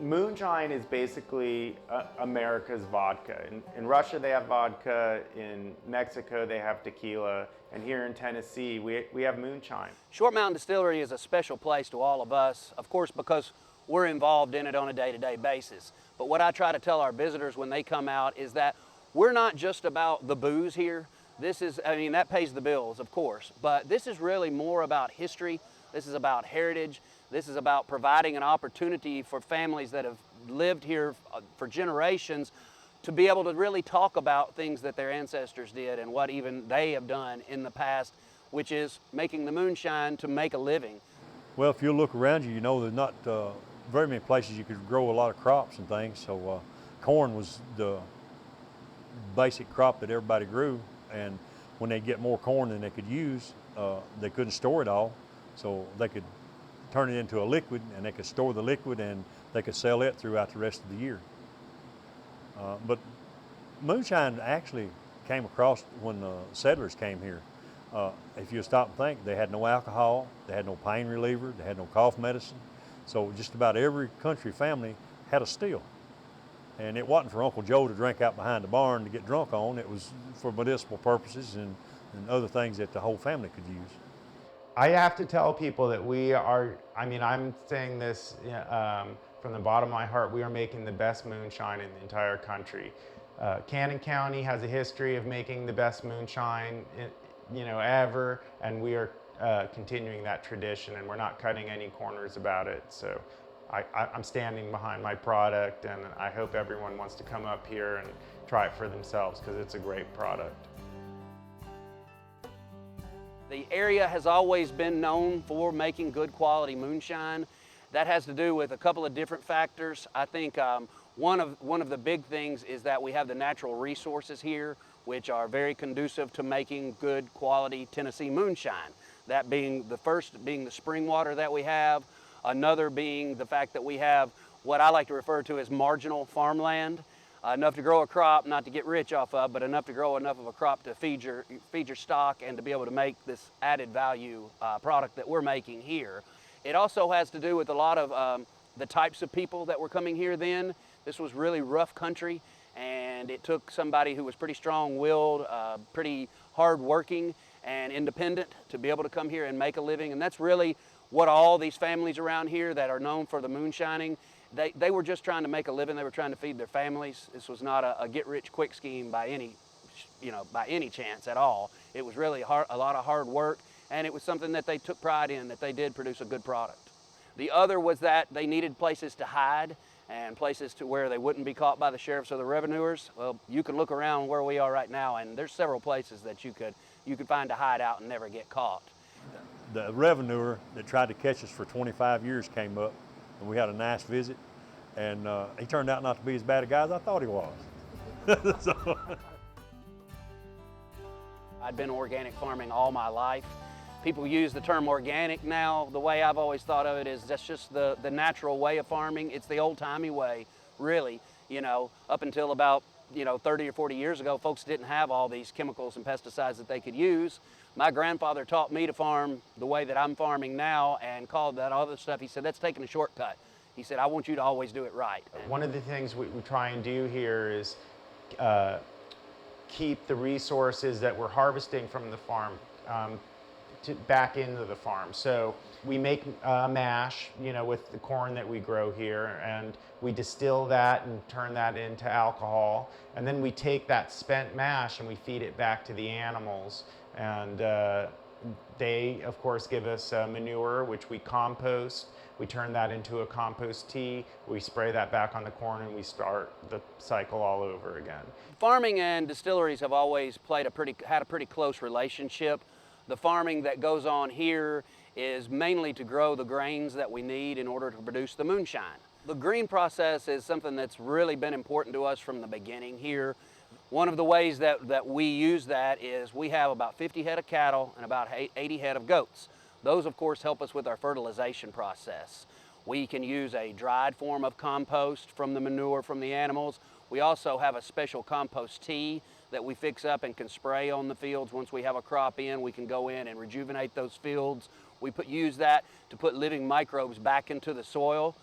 Moonshine is basically America's vodka. In Russia they have vodka, in Mexico they have tequila, and here in Tennessee we have moonshine. Short Mountain Distillery is a special place to all of us, of course, because we're involved in it on a day-to-day basis. But what I try to tell our visitors when they come out is that we're not just about the booze here. This is, I mean, that pays the bills, of course, but this is really more about history. This is about heritage. This is about providing an opportunity for families that have lived here for generations to be able to really talk about things that their ancestors did and what even they have done in the past, which is making the moonshine to make a living. Well, if you look around you, you know there's not very many places you could grow a lot of crops and things. So corn was the basic crop that everybody grew, and when they get more corn than they could use, they couldn't store it all, so they could turn it into a liquid, and they could store the liquid and they could sell it throughout the rest of the year. But moonshine actually came across when the settlers came here. If you stop and think, they had no alcohol, they had no pain reliever, they had no cough medicine. So just about every country family had a still. And it wasn't for Uncle Joe to drink out behind the barn to get drunk on. It was for medicinal purposes and other things that the whole family could use. I have to tell people that we are, I mean, I'm saying this from the bottom of my heart, we are making the best moonshine in the entire country. Cannon County has a history of making the best moonshine ever, and we are continuing that tradition, and we're not cutting any corners about it. So I'm standing behind my product, and I hope everyone wants to come up here and try it for themselves because it's a great product. The area has always been known for making good quality moonshine. That has to do with a couple of different factors. I think one of the big things is that we have the natural resources here, which are very conducive to making good quality Tennessee moonshine. That being the first being the spring water that we have, another being the fact that we have what I like to refer to as marginal farmland, enough to grow a crop, not to get rich off of, but enough to grow enough of a crop to feed your stock and to be able to make this added value product that we're making here. It also has to do with a lot of the types of people that were coming here then. This was really rough country, and it took somebody who was pretty strong-willed, pretty hard-working and independent to be able to come here and make a living. And that's really what all these families around here that are known for the moonshining, they were just trying to make a living. They were trying to feed their families. This was not a get-rich-quick scheme by any chance at all. It was really a lot of hard work, and it was something that they took pride in, that they did produce a good product. The other was that they needed places to hide and places to where they wouldn't be caught by the sheriffs or the revenuers. Well, you can look around where we are right now, and there's several places that you could find to hide out and never get caught. The revenuer that tried to catch us for 25 years came up, and we had a nice visit, and he turned out not to be as bad a guy as I thought he was. So. I'd been organic farming all my life. People use the term organic now. The way I've always thought of it is that's just the natural way of farming. It's the old-timey way, really. Up until about 30 or 40 years ago, folks didn't have all these chemicals and pesticides that they could use. My grandfather taught me to farm the way that I'm farming now and called that other stuff. He said, that's taking a shortcut. He said, I want you to always do it right. One of the things we try and do here is keep the resources that we're harvesting from the farm back into the farm. So we make mash, with the corn that we grow here, and we distill that and turn that into alcohol. And then we take that spent mash and we feed it back to the animals. And they, of course, give us manure, which we compost. We turn that into a compost tea. We spray that back on the corn, and we start the cycle all over again. Farming and distilleries have always had a pretty close relationship. The farming that goes on here is mainly to grow the grains that we need in order to produce the moonshine. The green process is something that's really been important to us from the beginning here. One of the ways that we use that is we have about 50 head of cattle and about 80 head of goats. Those, of course, help us with our fertilization process. We can use a dried form of compost from the manure from the animals. We also have a special compost tea that we fix up and can spray on the fields. Once we have a crop in, we can go in and rejuvenate those fields. We use that to put living microbes back into the soil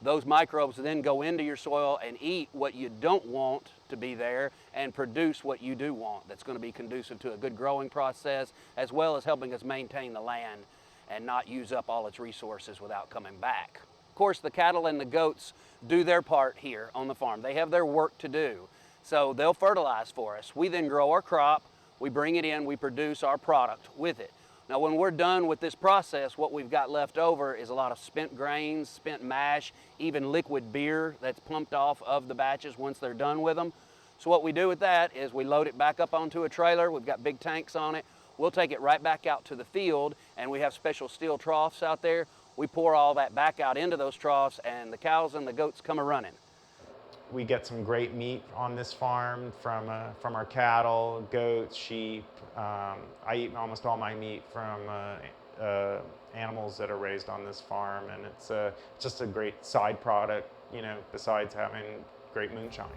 Those microbes then go into your soil and eat what you don't want to be there and produce what you do want that's going to be conducive to a good growing process, as well as helping us maintain the land and not use up all its resources without coming back. Of course, the cattle and the goats do their part here on the farm. They have their work to do. So they'll fertilize for us. We then grow our crop, we bring it in, we produce our product with it. Now, when we're done with this process, what we've got left over is a lot of spent grains, spent mash, even liquid beer that's pumped off of the batches once they're done with them. So what we do with that is we load it back up onto a trailer. We've got big tanks on it. We'll take it right back out to the field, and we have special steel troughs out there. We pour all that back out into those troughs, and the cows and the goats come a-running. We get some great meat on this farm from our cattle, goats, sheep. I eat almost all my meat from animals that are raised on this farm, and it's just a great side product, you know, besides having great moonshine.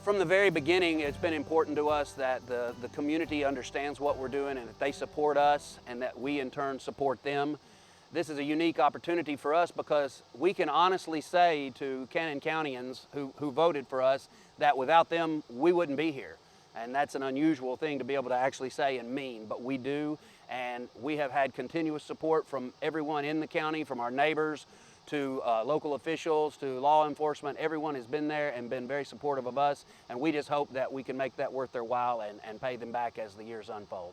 From the very beginning, it's been important to us that the community understands what we're doing and that they support us and that we in turn support them. This is a unique opportunity for us because we can honestly say to Cannon Countyans who voted for us that without them, we wouldn't be here. And that's an unusual thing to be able to actually say and mean, but we do. And we have had continuous support from everyone in the county, from our neighbors to local officials to law enforcement. Everyone has been there and been very supportive of us. And we just hope that we can make that worth their while and pay them back as the years unfold.